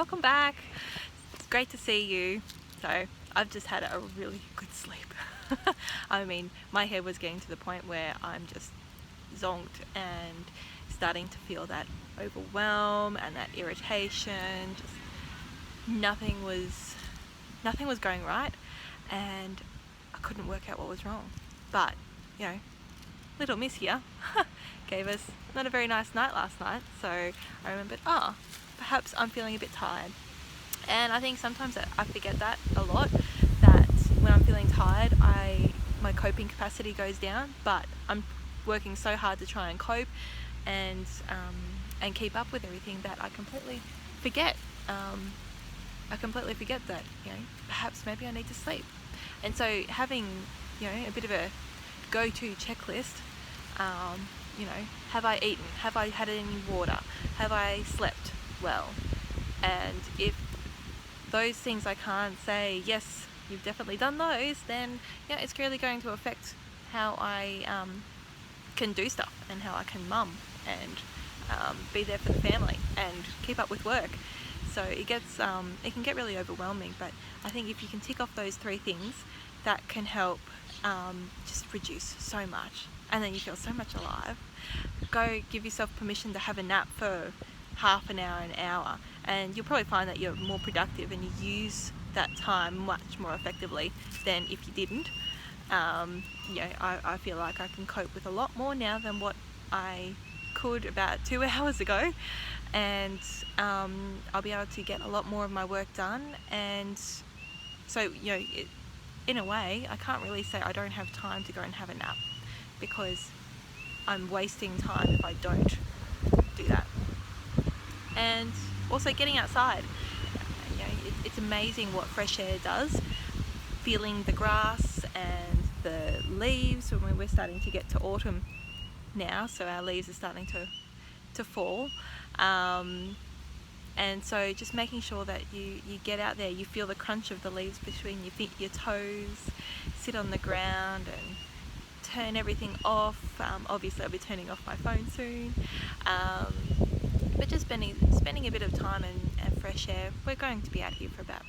welcome back. It's great to see you. So I've just had a really good sleep. I mean, my head was getting to the point where I'm just zonked and starting to feel that overwhelm and that irritation. Just nothing was going right, and I couldn't work out what was wrong. But little miss here gave us not a very nice night last night, so I remembered, perhaps I'm feeling a bit tired. And I think sometimes I forget that a lot, that when I'm feeling tired, my coping capacity goes down, but I'm working so hard to try and cope and keep up with everything that I completely forget. That perhaps maybe I need to sleep. And so having a bit of a go-to checklist, have I eaten? Have I had any water? Have I slept well? And if those things I can't say, yes, you've definitely done those, then it's really going to affect how I can do stuff and how I can mum and be there for the family and keep up with work. So it can get really overwhelming, but I think if you can tick off those 3 things, that can help just reduce so much, and then you feel so much alive. Go give yourself permission to have a nap for half an hour, an hour, and you'll probably find that you're more productive and you use that time much more effectively than if you didn't. I feel like I can cope with a lot more now than what I could about 2 hours ago, and I'll be able to get a lot more of my work done. And so in a way, I can't really say I don't have time to go and have a nap, because I'm wasting time if I don't do that. And also getting outside, it's amazing what fresh air does. Feeling the grass and the leaves when we're starting to get to autumn now, so our leaves are starting to fall, and so just making sure that you get out there, you feel the crunch of the leaves between your toes, sit on the ground and turn everything off. Obviously I'll be turning off my phone soon, but just spending a bit of time and fresh air. We're going to be out here for about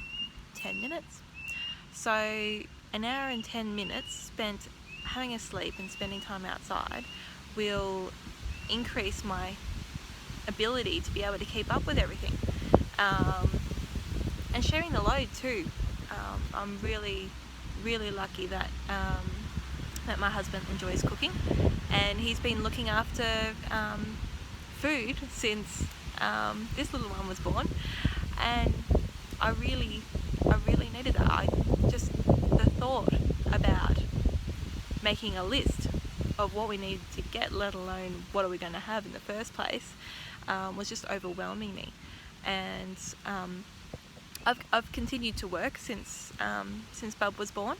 10 minutes, so an hour and 10 minutes spent having a sleep and spending time outside will increase my ability to be able to keep up with everything, and sharing the load too. I'm really lucky that my husband enjoys cooking, and he's been looking after food since this little one was born, and I really needed that. The thought about making a list of what we need to get, let alone what are we going to have in the first place, was just overwhelming me. And I've continued to work since Bub was born,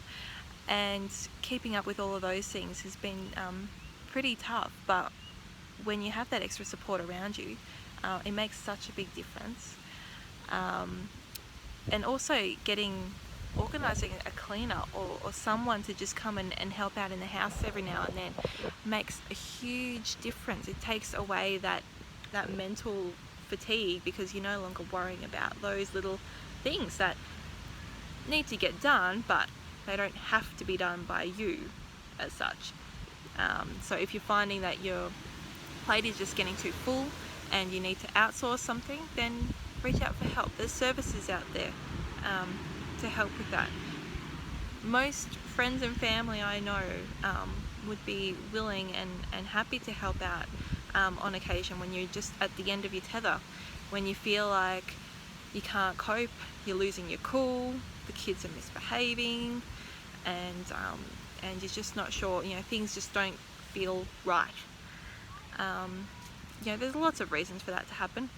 and keeping up with all of those things has been pretty tough. But when you have that extra support around you, it makes such a big difference. And also organising a cleaner or someone to just come and help out in the house every now and then makes a huge difference. It takes away that mental fatigue, because you're no longer worrying about those little things that need to get done, but they don't have to be done by you as such. So if you're finding that your plate is just getting too full and you need to outsource something, then reach out for help. There's services out there to help with that. Most friends and family I know would be willing and happy to help out on occasion when you're just at the end of your tether, when you feel like you can't cope, you're losing your cool, the kids are misbehaving, and you're just not sure, things just don't feel right. There's lots of reasons for that to happen.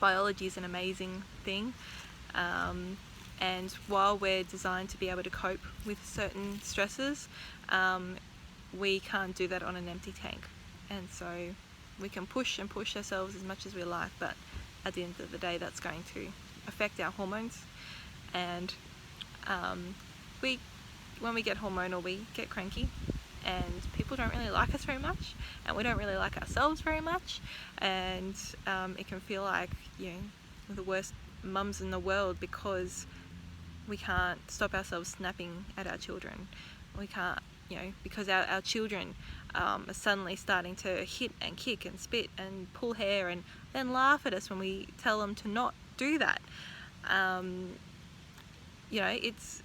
Biology is an amazing thing, and while we're designed to be able to cope with certain stresses, we can't do that on an empty tank. And so we can push ourselves as much as we like, but at the end of the day, that's going to affect our hormones. And when we get hormonal, we get cranky, and people don't really like us very much, and we don't really like ourselves very much, and it can feel like the worst mums in the world because we can't stop ourselves snapping at our children. We can't, because our children are suddenly starting to hit and kick and spit and pull hair and then laugh at us when we tell them to not do that. It's,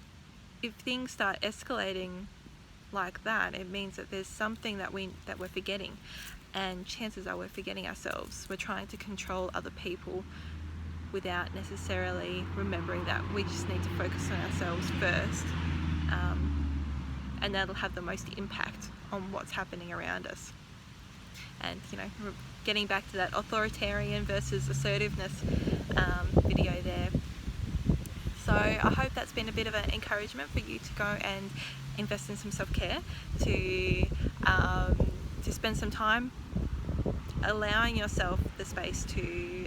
if things start escalating like that, it means that there's something that we're forgetting, and chances are we're forgetting ourselves. We're trying to control other people without necessarily remembering that we just need to focus on ourselves first, and that'll have the most impact on what's happening around us. And we're getting back to that authoritarian versus assertiveness video there. So I hope that's been a bit of an encouragement for you to go and invest in some self-care, to spend some time allowing yourself the space to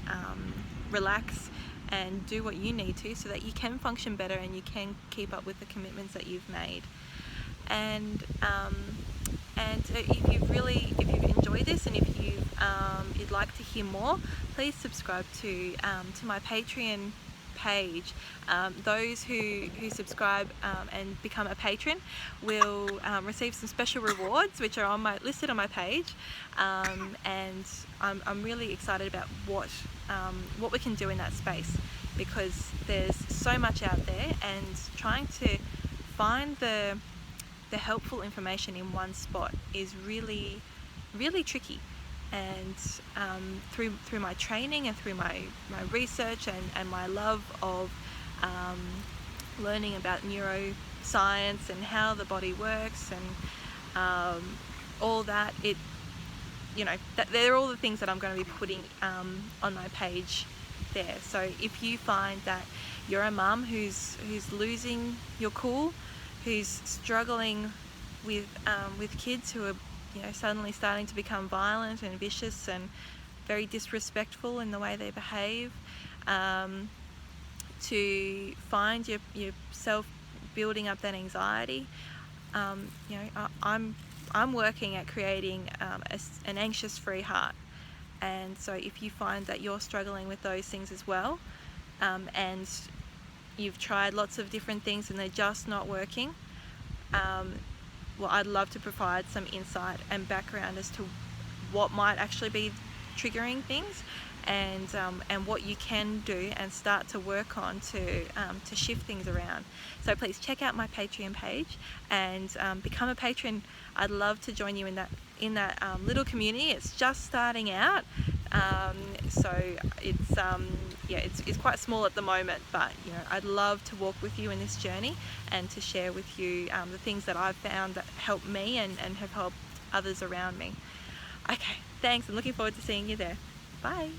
relax and do what you need to, so that you can function better and you can keep up with the commitments that you've made. And if you've enjoyed this, and if you'd like to hear more, please subscribe to my Patreon page. Those who subscribe and become a patron will receive some special rewards, which are listed on my page, and I'm really excited about what we can do in that space, because there's so much out there, and trying to find the helpful information in one spot is really, really tricky. And through my training and through my research and my love of learning about neuroscience and how the body works and all that, they're all the things that I'm going to be putting on my page there. So if you find that you're a mum who's losing your cool, who's struggling with kids who are suddenly starting to become violent and vicious and very disrespectful in the way they behave, to find yourself building up that anxiety, I'm working at creating an anxious-free heart. And so if you find that you're struggling with those things as well, and you've tried lots of different things and they're just not working, well, I'd love to provide some insight and background as to what might actually be triggering things, and what you can do and start to work on to shift things around. So please check out my Patreon page and become a patron. I'd love to join you in that little community. It's just starting out, so it's quite small at the moment, but I'd love to walk with you in this journey and to share with you the things that I've found that help me and have helped others around me. Okay, thanks. I'm looking forward to seeing you there. Bye.